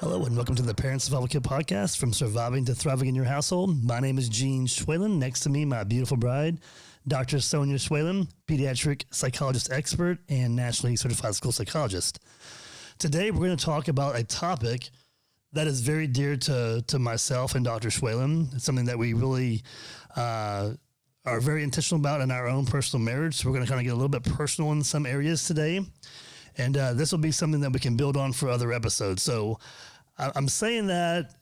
Hello and welcome to the Parent Survival Kit podcast, from surviving to thriving in your household. My name is Gene Schwalen. Next to me, my beautiful bride, Dr. Sonia Schwalen, pediatric psychologist expert and nationally certified school psychologist. Today, we're going to talk about a topic that is very dear to myself and Dr. Schwalen. It's something that we really are very intentional about in our own personal marriage. So we're going to kind of get a little bit personal in some areas today. And this will be something that we can build on for other episodes. So I'm saying that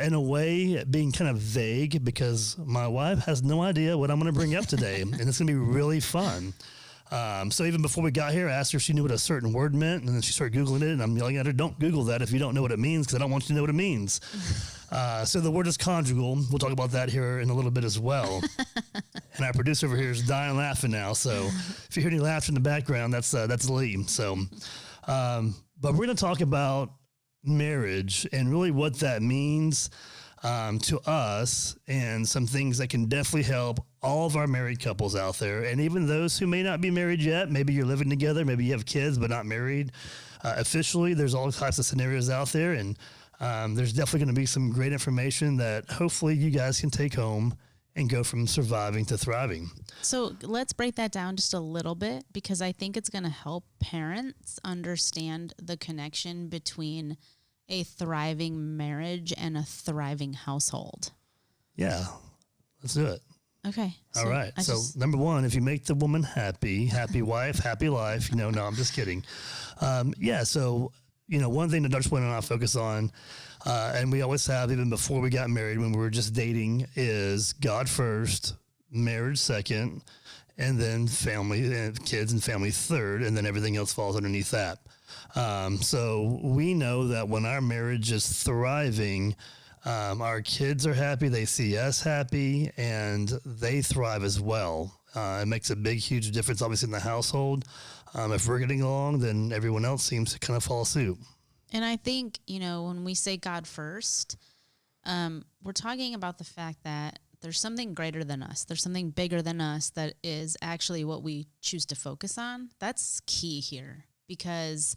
in a way being kind of vague because my wife has no idea what I'm going to bring up today. And it's going to be really fun. So even before we got here, I asked her if she knew what a certain word meant. And then she started Googling it. And I'm yelling at her, don't Google that if you don't know what it means, because I don't want you to know what it means. So the word is conjugal. We'll talk about that here in a little bit as well. And our producer over here is dying laughing now. So if you hear any laughter in the background, that's Lee. So, but we're going to talk about marriage and really what that means to us, and some things that can definitely help all of our married couples out there, and even those who may not be married yet. Maybe you're living together, maybe you have kids but not married officially. There's all types of scenarios out there, and there's definitely going to be some great information that hopefully you guys can take home and go from surviving to thriving. So let's break that down just a little bit, because I think it's going to help parents understand the connection between a thriving marriage and a thriving household. Yeah, let's do it. Okay. All right. So number one, if you make the woman happy, happy wife, happy life, no, I'm just kidding. So, one thing that Dr. Schwalen and I focus on, and we always have, even before we got married, when we were just dating, is God first, marriage second, and then family and kids and family third, and then everything else falls underneath that. So we know that when our marriage is thriving, our kids are happy, they see us happy, and they thrive as well. It makes a big, huge difference, obviously, in the household. If we're getting along, then everyone else seems to kind of follow suit. And I think, when we say God first, we're talking about the fact that there's something greater than us. There's something bigger than us that is actually what we choose to focus on. That's key here, because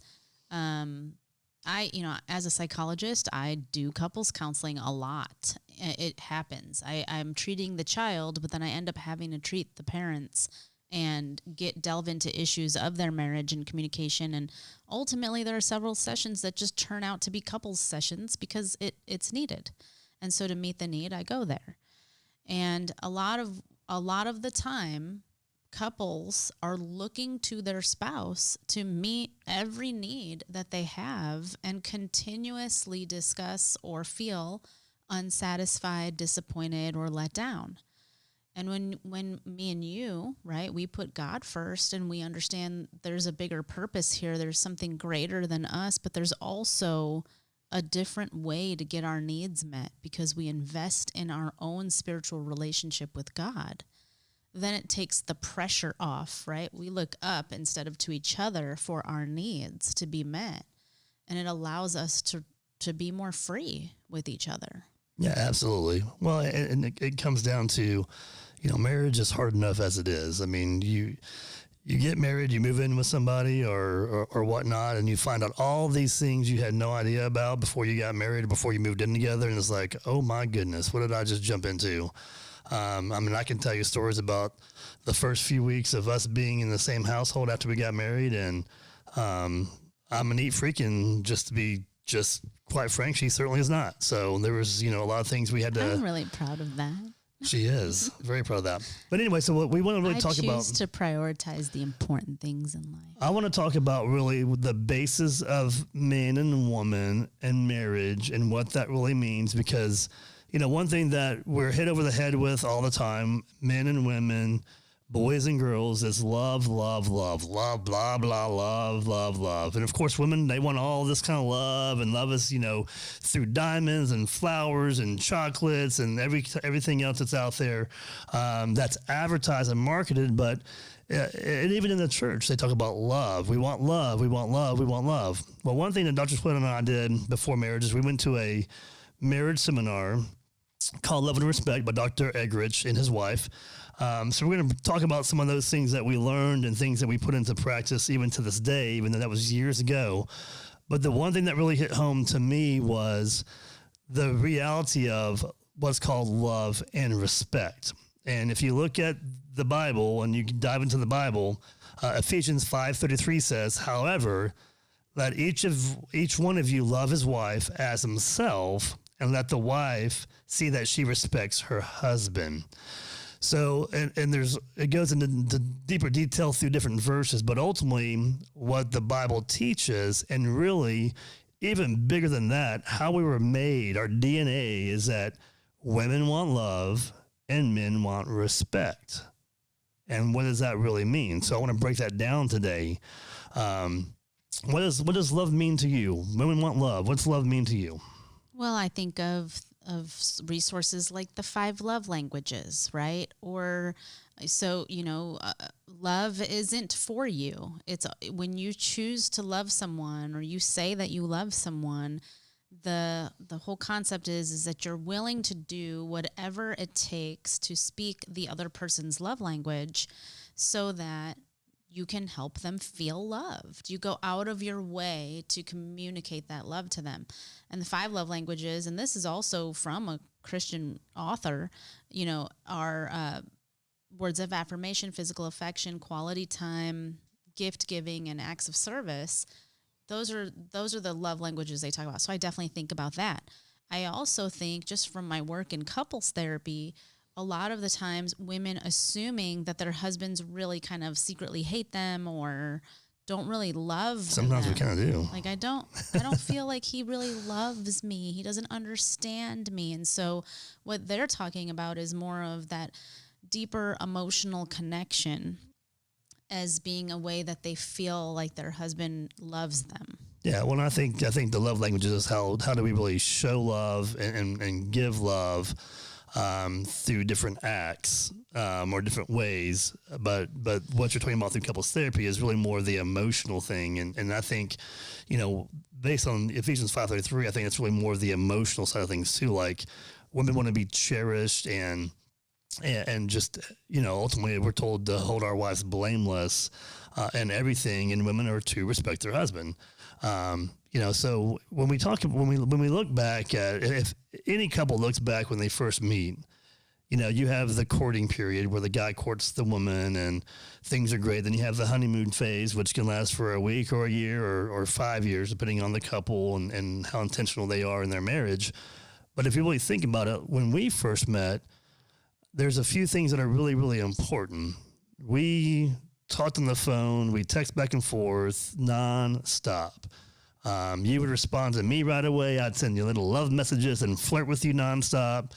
as a psychologist, I do couples counseling a lot. It happens. I'm treating the child, but then I end up having to treat the parents and delve into issues of their marriage and communication. And ultimately, there are several sessions that just turn out to be couples sessions because it's needed. And so to meet the need, I go there. And a lot of the time, couples are looking to their spouse to meet every need that they have and continuously discuss or feel unsatisfied, disappointed, or let down. And when me and you, right, we put God first and we understand there's a bigger purpose here, there's something greater than us, but there's also a different way to get our needs met because we invest in our own spiritual relationship with God, then it takes the pressure off, right? We look up instead of to each other for our needs to be met. And it allows us to be more free with each other. Yeah, absolutely. Well, and it comes down to, marriage is hard enough as it is. I mean, you get married, you move in with somebody or whatnot, and you find out all these things you had no idea about before you got married or before you moved in together. And it's like, oh my goodness, what did I just jump into? I can tell you stories about the first few weeks of us being in the same household after we got married. And I'm a neat freak, and just to be quite frank, she certainly is not. So there was, a lot of things we had to... I'm really proud of that. She is very proud of that. But anyway, so what we want to really talk about... I choose to prioritize the important things in life. I want to talk about really the basis of man and woman and marriage and what that really means, because, one thing that we're hit over the head with all the time, men and women, boys and girls, is love, love, love, love, blah, blah, love, love, love. And of course, women, they want all this kind of love, and love is, through diamonds and flowers and chocolates and everything else that's out there that's advertised and marketed. But and even in the church, they talk about love. We want love. We want love. We want love. Well, one thing that Dr. Schwalen and I did before marriage is we went to a marriage seminar called Love and Respect by Dr. Eggerichs and his wife. So we're going to talk about some of those things that we learned and things that we put into practice even to this day, even though that was years ago. But the one thing that really hit home to me was the reality of what's called love and respect. And if you look at the Bible and you dive into the Bible, Ephesians 5:33 says, however, let each one of you love his wife as himself, and let the wife see that she respects her husband. So, and it goes into deeper detail through different verses, but ultimately what the Bible teaches, and really even bigger than that, how we were made, our DNA is that women want love and men want respect. And what does that really mean? So I want to break that down today. What does love mean to you? Women want love. What's love mean to you? Well, I think of resources like the 5 love languages, right? Or so, love isn't for you. It's when you choose to love someone or you say that you love someone, the whole concept is that you're willing to do whatever it takes to speak the other person's love language so that you can help them feel loved. You go out of your way to communicate that love to them. And the 5 love languages, and this is also from a Christian author, are words of affirmation, physical affection, quality time, gift giving, and acts of service. Those are the love languages they talk about. So I definitely think about that. I also think, just from my work in couples therapy, a lot of the times women assuming that their husbands really kind of secretly hate them or don't really love Sometimes them. we kind of do. Like, I don't feel like he really loves me. He doesn't understand me. And so what they're talking about is more of that deeper emotional connection as being a way that they feel like their husband loves them. Yeah, well, I think the love languages is how do we really show love and give love through different acts or different ways. But what you're talking about through couples therapy is really more the emotional thing. And I think, based on Ephesians 5:33, I think it's really more the emotional side of things too. Like, women want to be cherished and just, ultimately we're told to hold our wives blameless and everything. And women are to respect their husband. So when we look back at, if any couple looks back when they first meet, you have the courting period where the guy courts the woman and things are great. Then you have the honeymoon phase, which can last for a week or a year or 5 years, depending on the couple and how intentional they are in their marriage. But if you really think about it, when we first met, there's a few things that are really, really important. We talked on the phone, we text back and forth nonstop. You would respond to me right away. I'd send you little love messages and flirt with you nonstop.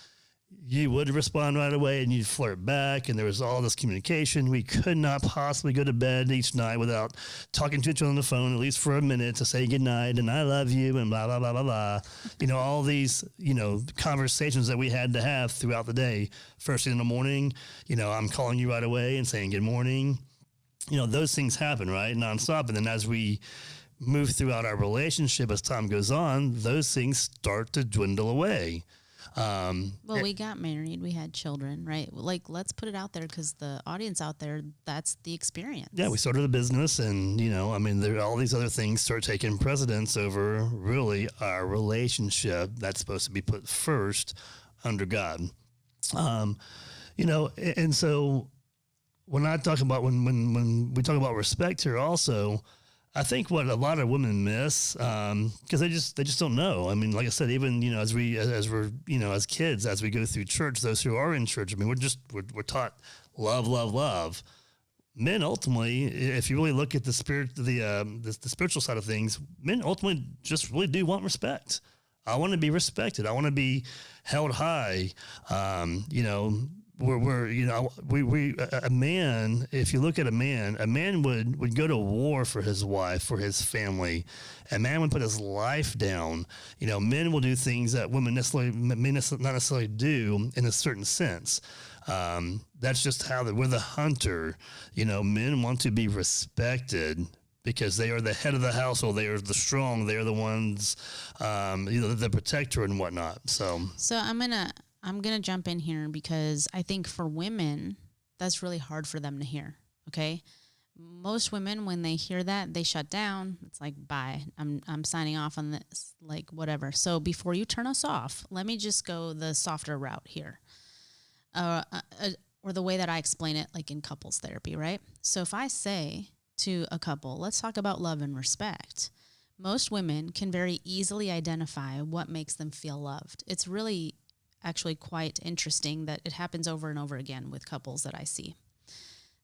You would respond right away and you'd flirt back. And there was all this communication. We could not possibly go to bed each night without talking to each other on the phone, at least for a minute, to say goodnight and I love you and blah, blah, blah, blah, blah. All these, conversations that we had to have throughout the day. First thing in the morning, I'm calling you right away and saying good morning. Those things happen, right? Nonstop. And then as we move throughout our relationship, as time goes on, those things start to dwindle away. We got married, we had children, right? Like, let's put it out there because the audience out there, that's the experience. Yeah, we started a business and, all these other things start taking precedence over really our relationship that's supposed to be put first under God. And so when I talk about, when we talk about respect here also, I think what a lot of women miss, because they just don't know. I mean, like I said, even as kids, as we go through church, those who are in church, we're taught love, love, love. Men ultimately, if you really look at the spiritual side of things, men ultimately just really do want respect. I want to be respected. I want to be held high. A man, if you look at a man would go to war for his wife, for his family. A man would put his life down. Men will do things that women may not necessarily do in a certain sense. That's just how we're the hunter. Men want to be respected because they are the head of the household. They are the strong. They are the ones, the protector and whatnot. So I'm going to jump in here because I think for women, that's really hard for them to hear. Okay. most women, when they hear that, they shut down. It's like, bye, I'm signing off on this, like whatever. So before you turn us off, let me just go the softer route here. Or the way that I explain it, like in couples therapy, right? So if I say to a couple, let's talk about love and respect, most women can very easily identify what makes them feel loved. It's really actually quite interesting that it happens over and over again with couples that I see.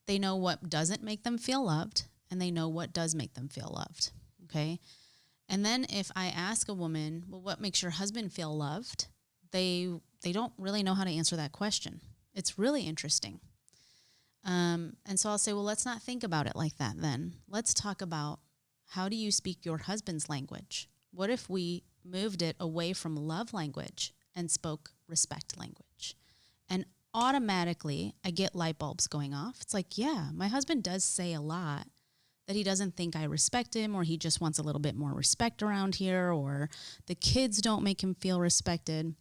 They know what doesn't make them feel loved, and they know what does make them feel loved, okay? And then if I ask a woman, well, what makes your husband feel loved? They don't really know how to answer that question. It's really interesting. And so I'll say, well, let's not think about it like that then. Let's talk about, how do you speak your husband's language? What if we moved it away from love language and spoke respect language? And automatically I get light bulbs going off. It's like, yeah, my husband does say a lot that he doesn't think I respect him, or he just wants a little bit more respect around here, or the kids don't make him feel respected.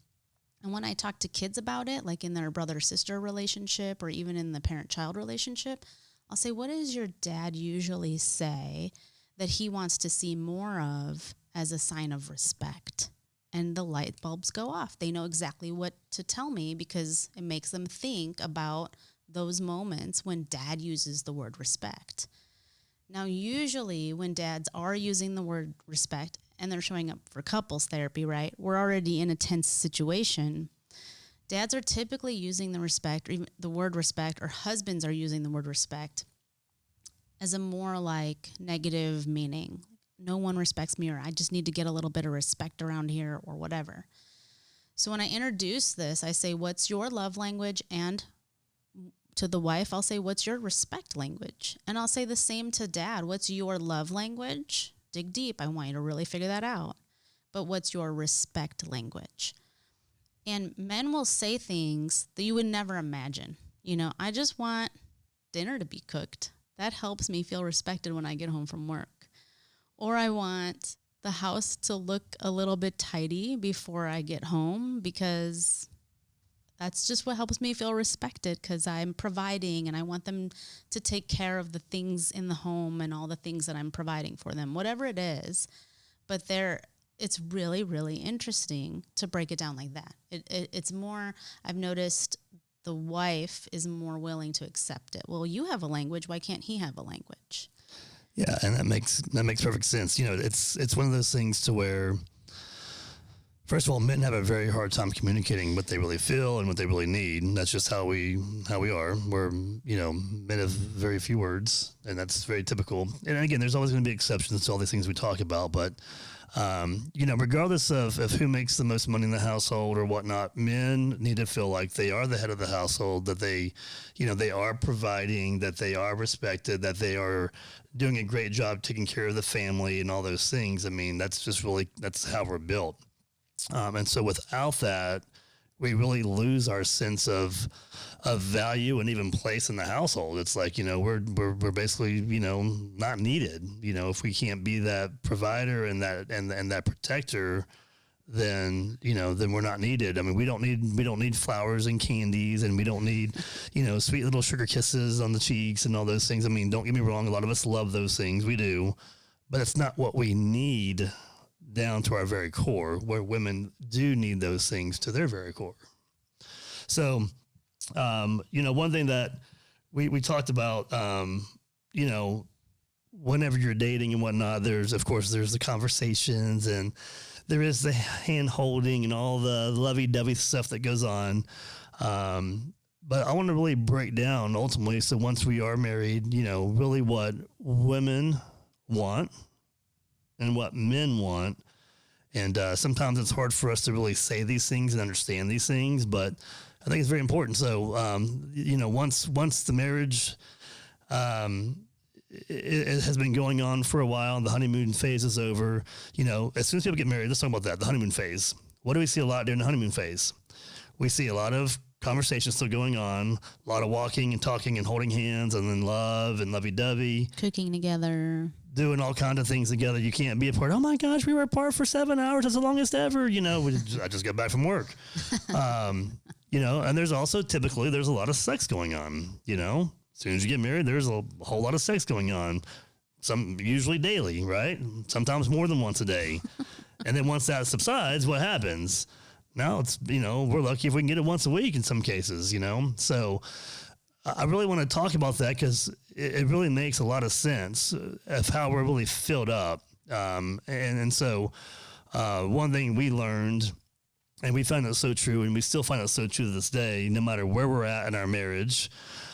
And when I talk to kids about it, like in their brother-sister relationship or even in the parent-child relationship, I'll say, what does your dad usually say that he wants to see more of as a sign of respect? And the light bulbs go off. They know exactly what to tell me because it makes them think about those moments when dad uses the word respect. Now, usually when dads are using the word respect, and they're showing up for couples therapy, right? We're already in a tense situation. Dads are typically using the respect, or even the word respect, or husbands are using the word respect as a more like negative meaning. No one respects me, or I just need to get a little bit of respect around here, or whatever. So when I introduce this, I say, what's your love language? And to the wife, I'll say, what's your respect language? And I'll say the same to dad. What's your love language? Dig deep. I want you to really figure that out. But what's your respect language? And men will say things that you would never imagine. You know, I just want dinner to be cooked. That helps me feel respected when I get home from work. Or I want the house to look a little bit tidy before I get home, because that's just what helps me feel respected, because I'm providing and I want them to take care of the things in the home and all the things that I'm providing for them, whatever it is. But it's really, really interesting to break it down like that. It's more, I've noticed the wife is more willing to accept it. Well, you have a language. Why can't he have a language? Yeah, and that makes perfect sense. You know, it's one of those things to where, first of all, men have a very hard time communicating what they really feel and what they really need. And that's just how we are. We're, you know, men of very few words, and that's very typical. And again, there's always going to be exceptions to all these things we talk about. But, you know, regardless of who makes the most money in the household or whatnot, men need to feel like they are the head of the household, that they, you know, they are providing, that they are respected, that they are doing a great job taking care of the family and all those things. I mean, that's how we're built. And so without that, we really lose our sense of value and even place in the household. It's like, you know, we're basically, you know, not needed. You know, if we can't be that provider and that protector, then, you know, then we're not needed. I mean, we don't need flowers and candies, and we don't need, you know, sweet little sugar kisses on the cheeks and all those things. I mean, don't get me wrong. A lot of us love those things. We do, but it's not what we need down to our very core, where women do need those things to their very core. So, you know, one thing that we talked about, you know, whenever you're dating and whatnot, there's the conversations, and there is the hand holding and all the lovey-dovey stuff that goes on. But I want to really break down ultimately. So once we are married, you know, really what women want and what men want. And sometimes it's hard for us to really say these things and understand these things, but I think it's very important. So, you know, once the marriage it has been going on for a while, and the honeymoon phase is over, you know, as soon as people get married, let's talk about that, the honeymoon phase. What do we see a lot during the honeymoon phase? We see a lot of conversations still going on, a lot of walking and talking and holding hands, and then love and lovey-dovey. Cooking together. Doing all kinds of things together. You can't be apart. Oh my gosh, we were apart for 7 hours. That's the longest ever. You know, I just got back from work. You know, and there's also typically a lot of sex going on, you know. As soon as you get married, there's a whole lot of sex going on. Some usually daily, right? Sometimes more than once a day. And then once that subsides, what happens? Now it's, we're lucky if we can get it once a week in some cases, So I really want to talk about that because it really makes a lot of sense of how we're really filled up. And so one thing we learned, and we found it so true, and we still find it so true to this day, no matter where we're at in our marriage,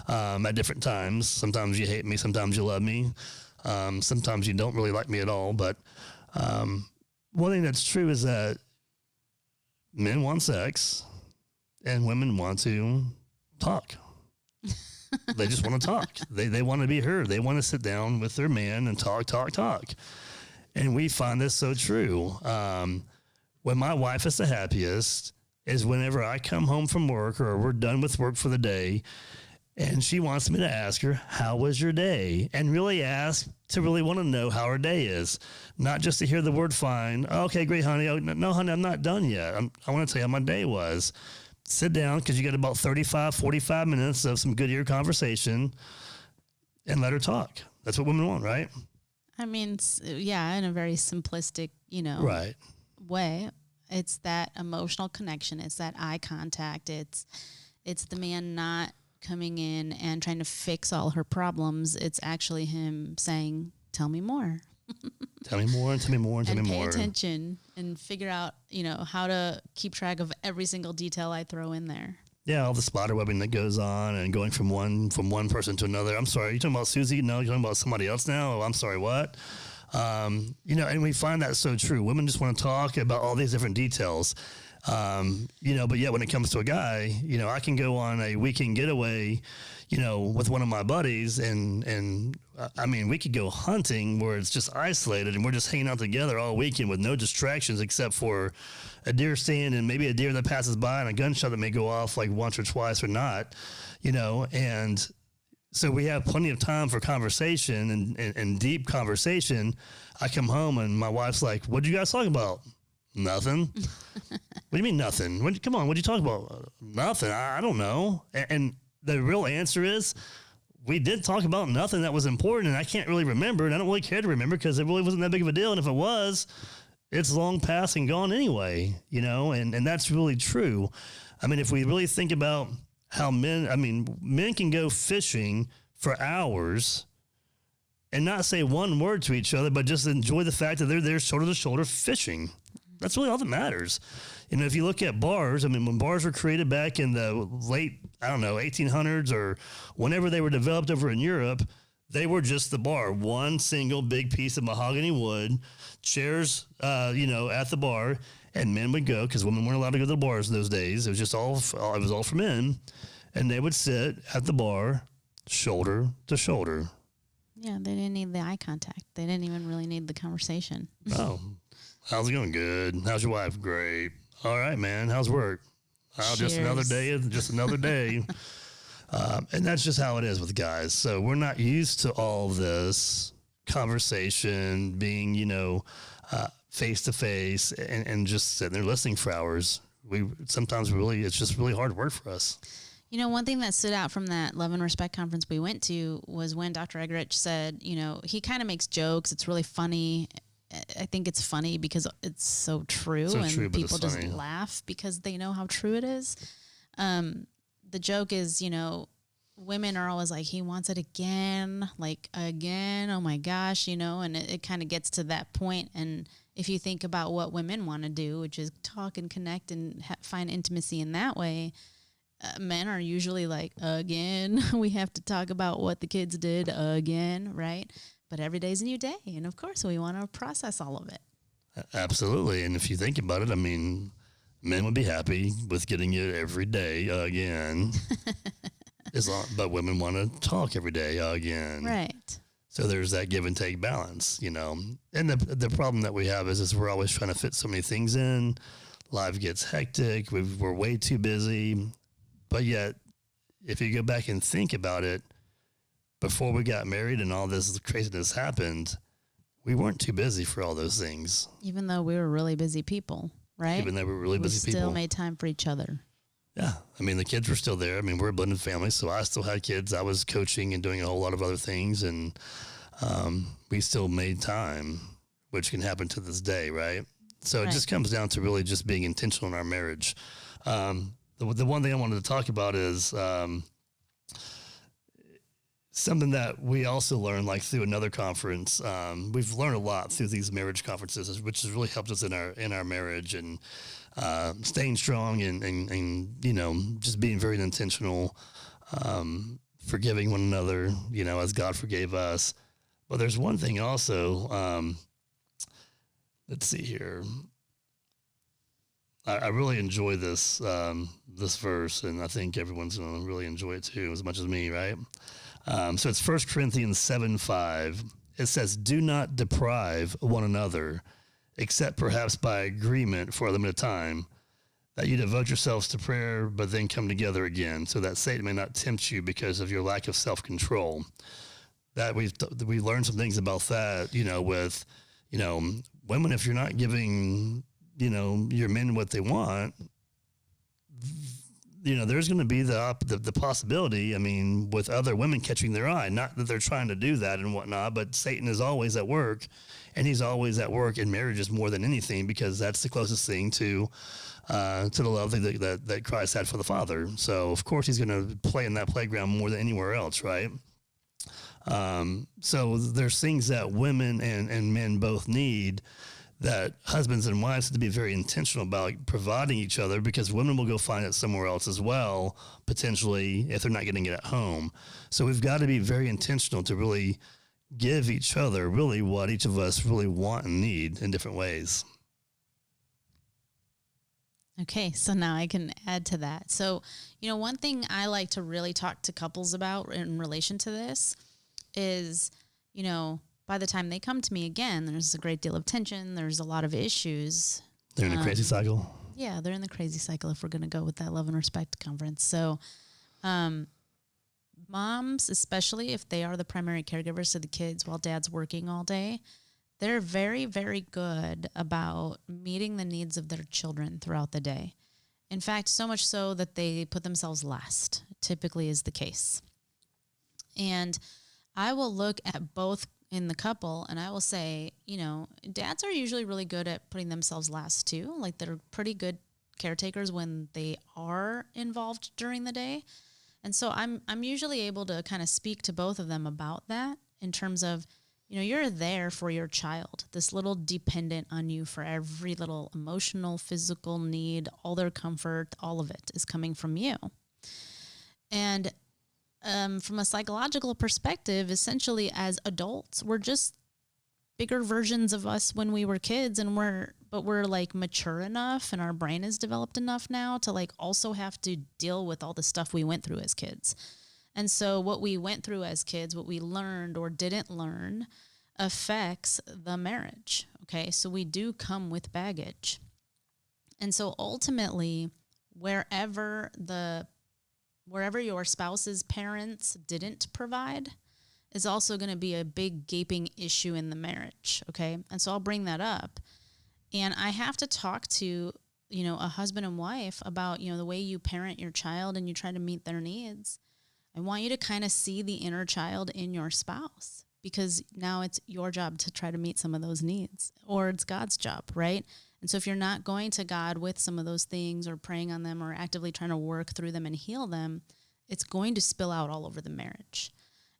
at different times. Sometimes you hate me, sometimes you love me, sometimes you don't really like me at all. But one thing that's true is that men want sex and women want to talk. They just want to talk. They want to be heard. They want to sit down with their man and talk. And we find this so true. When my wife is the happiest is whenever I come home from work or we're done with work for the day and she wants me to ask her, how was your day? And really ask to really want to know how her day is. Not just to hear the word fine. Oh, okay, great, honey. Oh, no, honey, I'm not done yet. I want to tell you how my day was. Sit down because you got about 35, 45 minutes of some good ear conversation and let her talk. That's what women want, right? I mean, yeah, in a very simplistic, right. way. It's that emotional connection. It's that eye contact. It's the man not coming in and trying to fix all her problems. It's actually him saying, tell me more. Tell me more and tell me more and tell me more. And pay attention and figure out, how to keep track of every single detail I throw in there. Yeah, all the spider webbing that goes on and going from one person to another. I'm sorry, you talking about Susie? No, you're talking about somebody else now? Oh, I'm sorry, what? And we find that so true. Women just want to talk about all these different details. But yet when it comes to a guy, I can go on a weekend getaway, with one of my buddies and I mean, we could go hunting where it's just isolated and we're just hanging out together all weekend with no distractions except for a deer stand and maybe a deer that passes by and a gunshot that may go off like once or twice or not, and so we have plenty of time for conversation and deep conversation. I come home and my wife's like, what'd you guys talk about? Nothing. What do you mean nothing? Come on, what'd you talk about? Nothing. I don't know. And the real answer is we did talk about nothing that was important and I can't really remember and I don't really care to remember because it really wasn't that big of a deal. And if it was, it's long past and gone anyway, and that's really true. I mean, if we really think about how men can go fishing for hours and not say one word to each other, but just enjoy the fact that they're there shoulder to shoulder fishing. That's really all that matters. If you look at bars, when bars were created back in the late, 1800s or whenever they were developed over in Europe, they were just the bar, one single big piece of mahogany wood, chairs, at the bar, and men would go because women weren't allowed to go to the bars those days. It was just all for men, and they would sit at the bar, shoulder to shoulder. Yeah, they didn't need the eye contact. They didn't even really need the conversation. Oh, how's it going? Good. How's your wife? Great. All right, man. How's work? Oh, just another day. Just another day. And that's just how it is with guys. So we're not used to all this conversation being, face to face and just sitting there listening for hours. It's just really hard work for us. One thing that stood out from that Love and Respect conference we went to was when Dr. Egerich said, he kind of makes jokes. It's really funny. I think it's funny because it's so true and people just laugh because they know how true it is. The joke is, women are always like, he wants it again, oh my gosh, and it kind of gets to that point. And if you think about what women want to do, which is talk and connect and find intimacy in that way, men are usually like, again, we have to talk about what the kids did again, right? But every day's a new day. And of course, we want to process all of it. Absolutely. And if you think about it, men would be happy with getting it every day again. But women want to talk every day again. Right. So there's that give and take balance, And the problem that we have is we're always trying to fit so many things in. Life gets hectic. We're way too busy. But yet, if you go back and think about it, before we got married and all this craziness happened, we weren't too busy for all those things. Even though we were really busy people, right? Even though we were really busy people. We still made time for each other. Yeah. I mean, the kids were still there. I mean, we're a blended family, so I still had kids. I was coaching and doing a whole lot of other things, and we still made time, which can happen to this day, right? So it Right. just comes down to really just being intentional in our marriage. The one thing I wanted to talk about is something that we also learned, like through another conference. We've learned a lot through these marriage conferences, which has really helped us in our marriage and staying strong and just being very intentional, forgiving one another, as God forgave us. But there's one thing also. Let's see here. I really enjoy this verse, and I think everyone's going to really enjoy it too, as much as me, right? So it's 1 Corinthians 7:5. It says, "Do not deprive one another, except perhaps by agreement for a limited time, that you devote yourselves to prayer, but then come together again, so that Satan may not tempt you because of your lack of self-control." That we learned some things about that, with, women, if you're not giving, your men what they want, there's going to be the possibility, I mean, with other women catching their eye, not that they're trying to do that and whatnot, but Satan is always at work, and he's always at work in marriages more than anything, because that's the closest thing to the love that Christ had for the Father. So of course he's going to play in that playground more than anywhere else, right? So there's things that women and men both need, that husbands and wives have to be very intentional about providing each other, because women will go find it somewhere else as well, potentially, if they're not getting it at home. So we've got to be very intentional to really give each other really what each of us really want and need in different ways. Okay, so now I can add to that. So, one thing I like to really talk to couples about in relation to this is, by the time they come to me again, there's a great deal of tension. There's a lot of issues. They're in a crazy cycle. Yeah, they're in the crazy cycle, if we're going to go with that love and respect conference. So, moms, especially if they are the primary caregivers to the kids while dad's working all day, they're very, very good about meeting the needs of their children throughout the day. In fact, so much so that they put themselves last, typically is the case. And I will look at both in the couple, and I will say, dads are usually really good at putting themselves last too. Like, they're pretty good caretakers when they are involved during the day. And so I'm usually able to kind of speak to both of them about that, in terms of, you're there for your child, this little dependent on you for every little emotional, physical need, all their comfort, all of it is coming from you. And from a psychological perspective, essentially, as adults, we're just bigger versions of us when we were kids, and we're like mature enough, and our brain is developed enough now to like also have to deal with all the stuff we went through as kids. And so what we went through as kids, what we learned or didn't learn, affects the marriage. Okay, so we do come with baggage. And so ultimately, wherever your spouse's parents didn't provide is also going to be a big gaping issue in the marriage, okay? And so I'll bring that up. And I have to talk to, a husband and wife about, the way you parent your child and you try to meet their needs. I want you to kind of see the inner child in your spouse, because now it's your job to try to meet some of those needs, or it's God's job, right? And so if you're not going to God with some of those things, or praying on them, or actively trying to work through them and heal them, it's going to spill out all over the marriage.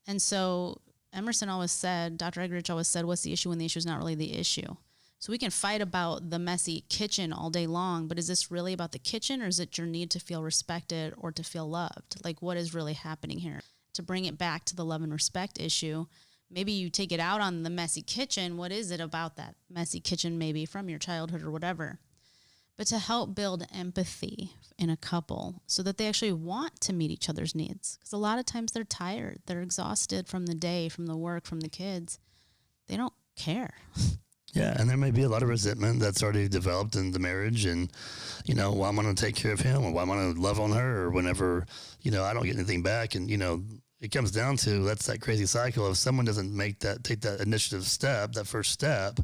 And so Dr. Eggerichs always said, what's the issue when the issue is not really the issue? So we can fight about the messy kitchen all day long, but is this really about the kitchen, or is it your need to feel respected or to feel loved? Like, what is really happening here? To bring it back to the love and respect issue, maybe you take it out on the messy kitchen. What is it about that messy kitchen, maybe from your childhood or whatever? But to help build empathy in a couple so that they actually want to meet each other's needs. Because a lot of times they're tired. They're exhausted from the day, from the work, from the kids. They don't care. Yeah, and there may be a lot of resentment that's already developed in the marriage, and, well, I'm going to take care of him, or I'm going to love on her, or whenever, I don't get anything back. And, it comes down to, that's that crazy cycle. If someone doesn't take that initiative step, that first step,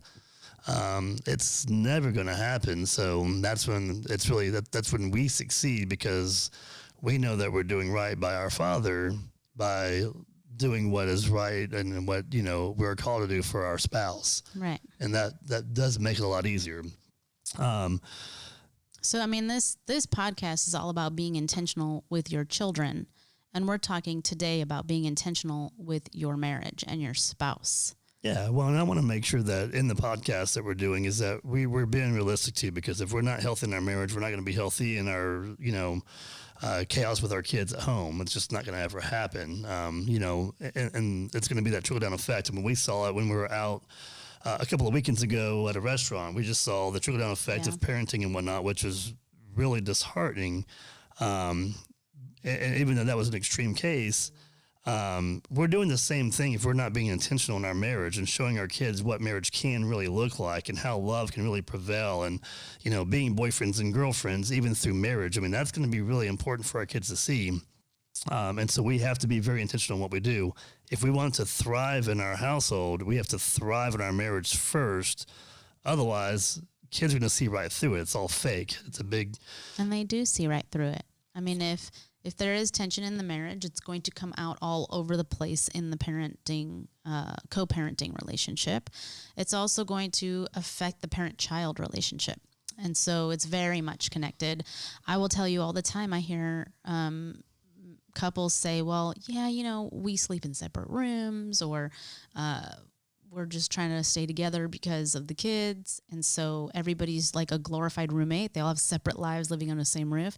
it's never going to happen. So that's when it's really that's when we succeed, because we know that we're doing right by our Father by doing what is right and what we're called to do for our spouse. Right. And that does make it a lot easier. So I mean, this podcast is all about being intentional with your children, and we're talking today about being intentional with your marriage and your spouse. Yeah, well, and I want to make sure that in the podcast that we're doing is that we're being realistic too, because if we're not healthy in our marriage, we're not going to be healthy in our, chaos with our kids at home. It's just not going to ever happen, and it's going to be that trickle down effect. I mean, we saw it when we were out a couple of weekends ago at a restaurant. We just saw the trickle down effect of parenting and whatnot, which is really disheartening. And even though that was an extreme case, we're doing the same thing if we're not being intentional in our marriage and showing our kids what marriage can really look like and how love can really prevail, and, being boyfriends and girlfriends, even through marriage. I mean, that's going to be really important for our kids to see. And so we have to be very intentional in what we do. If we want to thrive in our household, we have to thrive in our marriage first. Otherwise, kids are going to see right through it. It's all fake. It's a big... And they do see right through it. I mean, if there is tension in the marriage, it's going to come out all over the place in the parenting, co-parenting relationship. It's also going to affect the parent-child relationship. And so it's very much connected. I will tell you all the time, I hear couples say, well, yeah, we sleep in separate rooms, or we're just trying to stay together because of the kids. And so everybody's like a glorified roommate. They all have separate lives living on the same roof.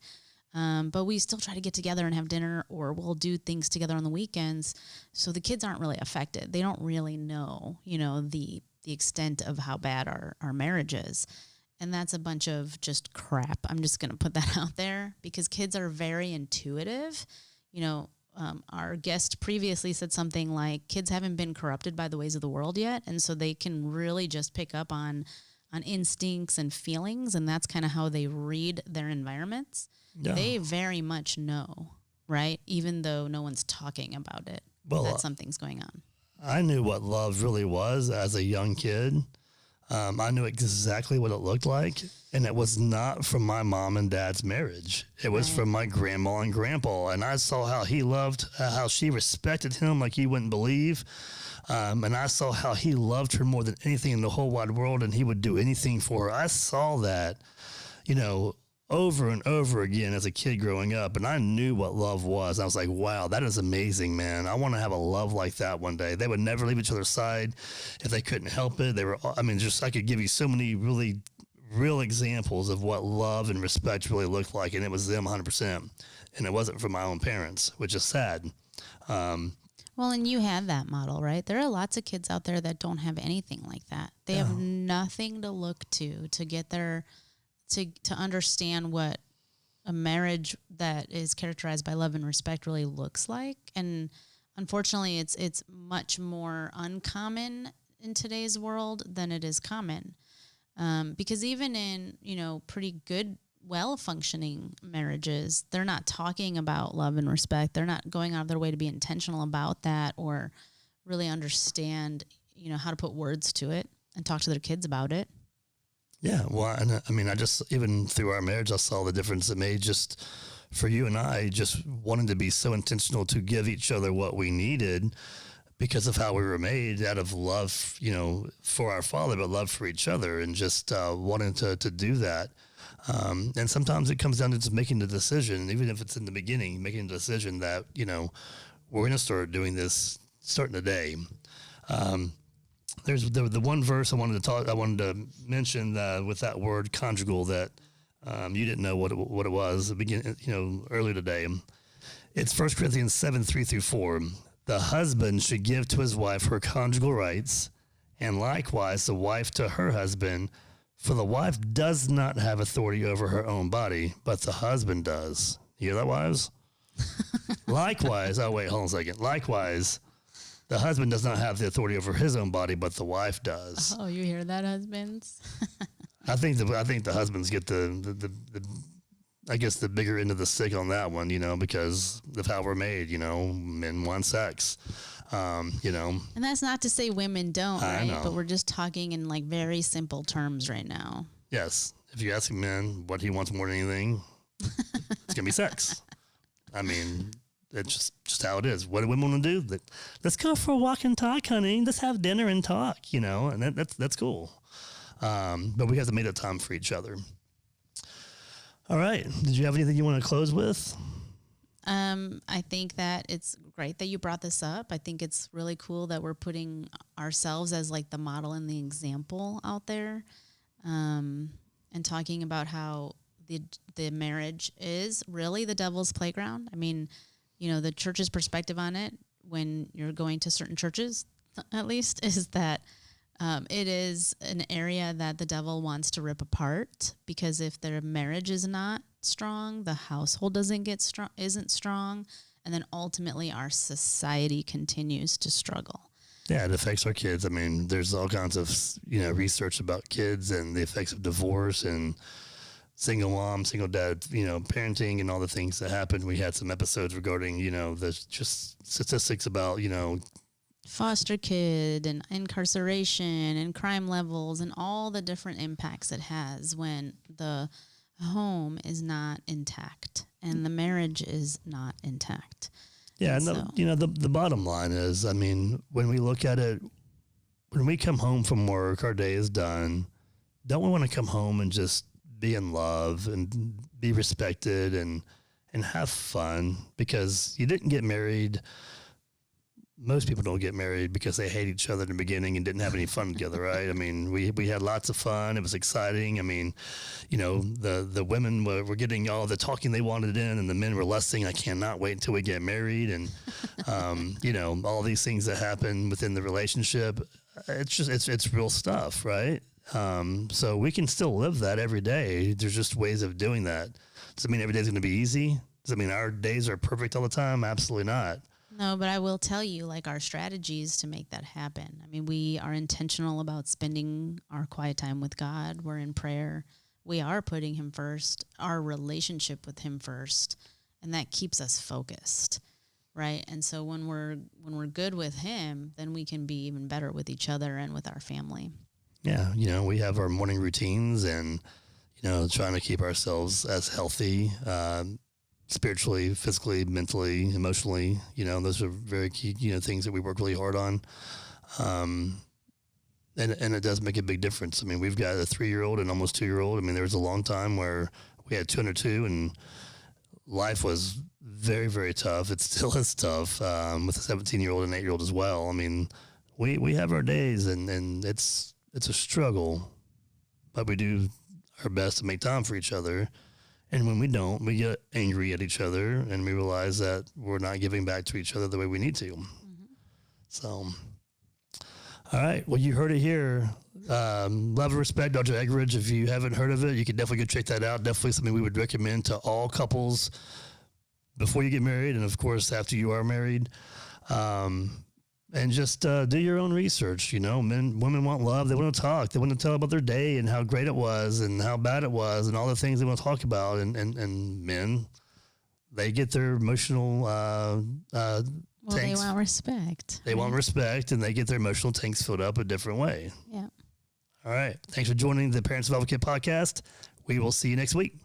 But we still try to get together and have dinner, or we'll do things together on the weekends. So the kids aren't really affected. They don't really know, the extent of how bad our marriage is. And that's a bunch of just crap. I'm just going to put that out there, because kids are very intuitive. Our guest previously said something like kids haven't been corrupted by the ways of the world yet. And so they can really just pick up on instincts and feelings. And that's kind of how they read their environments. Yeah. They very much know, right? Even though no one's talking about it, that something's going on. I knew what love really was as a young kid. I knew exactly what it looked like, and it was not from my mom and dad's marriage. It was from my grandma and grandpa, and I saw how he loved, how she respected him like you wouldn't believe, and I saw how he loved her more than anything in the whole wide world, and he would do anything for her. I saw that, over and over again as a kid growing up, and I knew what love was. I was like, wow, that is amazing, man. I want to have a love like that one day. They would never leave each other's side if they couldn't help it. I could give you so many really real examples of what love and respect really looked like, and it was them 100%. And it wasn't from my own parents, which is sad. Well, and you have that model, right? There are lots of kids out there that don't have anything like that. They have nothing to look to get their... To understand what a marriage that is characterized by love and respect really looks like. And unfortunately, it's much more uncommon in today's world than it is common. Because even in, pretty good, well-functioning marriages, they're not talking about love and respect. They're not going out of their way to be intentional about that, or really understand, how to put words to it and talk to their kids about it. Yeah, well, and I mean, even through our marriage, I saw the difference it made just for you and I, just wanting to be so intentional to give each other what we needed because of how we were made, out of love, for our Father, but love for each other, and just wanting to do that. And sometimes it comes down to just making the decision, even if it's in the beginning, making the decision that, we're going to start doing this starting today. There's the one verse I wanted to mention with that word conjugal that you didn't know what it was earlier today. It's 1 Corinthians 7:3-4. The husband should give to his wife her conjugal rights, and likewise the wife to her husband. For the wife does not have authority over her own body, but the husband does. You hear that, wives? Likewise, hold on a second. Likewise, the husband does not have the authority over his own body, but the wife does. Oh, you hear that, husbands? I think the husbands get the bigger end of the stick on that one, because of how we're made, men want sex. You know, And that's not to say women don't, I right? know. But we're just talking in like very simple terms right now. yes, if you ask a man what he wants more than anything, it's gonna be sex. I mean, it's just how it is. What do women want to do? Let's go for a walk and talk, honey. Let's have dinner and talk, you know, and that's cool. But we have to make that time for each other. All right. Did you have anything you want to close with? I think that it's great that you brought this up. I think it's really cool that we're putting ourselves as like the model and the example out there, and talking about how the marriage is really the devil's playground. I mean, you know, the church's perspective on it, when you're going to certain churches, at least, is that it is an area that the devil wants to rip apart, because if their marriage is not strong, the household isn't strong, and then ultimately our society continues to struggle. Yeah, it affects our kids. I mean, there's all kinds of, you know, research about kids and the effects of divorce and single mom, single dad, you know, parenting and all the things that happen. We had some episodes regarding, you know, the just statistics about, you know, Foster kid and incarceration and crime levels and all the different impacts it has when the home is not intact and the marriage is not intact. yeah. And And so- you know, the bottom line is, I mean, when we look at it, when we come home from work, our day is done. Don't we want to come home and just be in love and be respected and have fun? Because you didn't get married. Most people don't get married because they hate each other in the beginning and didn't have any fun together, right? I mean, we had lots of fun. It was exciting. I mean, you know, the women were getting all the talking they wanted in, and the men were lusting. I cannot wait until we get married, and you know, all these things that happen within the relationship. It's just it's real stuff, right? So we can still live that every day. There's just ways of doing that. Does it mean every day's going to be easy? Does it mean our days are perfect all the time? Absolutely not. No, but I will tell you, like, our strategies to make that happen. I mean, we are intentional about spending our quiet time with God. We're in prayer. We are putting him first, our relationship with him first, and that keeps us focused, right? And so when we're good with him, then we can be even better with each other and with our family. Yeah, you know, we have our morning routines and, you know, trying to keep ourselves as healthy, spiritually, physically, mentally, emotionally. You know, those are very key, you know, things that we work really hard on. And it does make a big difference. I mean, we've got a 3-year-old and almost 2-year-old. I mean, there was a long time where we had 2 under 2 and life was very, very tough. It still is tough with a 17-year-old and 8-year-old as well. I mean, we have our days and it's a struggle, but we do our best to make time for each other. And when we don't, we get angry at each other and we realize that we're not giving back to each other the way we need to. Mm-hmm. So, all right. Well, you heard it here. Love and Respect, Dr. Eggridge. If you haven't heard of it, you can definitely go check that out. Definitely something we would recommend to all couples before you get married. And of course, after you are married. And just do your own research. You know, women want love. They want to talk. They want to tell about their day and how great it was and how bad it was and all the things they want to talk about. And men, they get their emotional Well, they tanks. want respect. They want respect, and they get their emotional tanks filled up a different way. Yeah. All right. Thanks for joining the Parents of Advocate podcast. We will see you next week.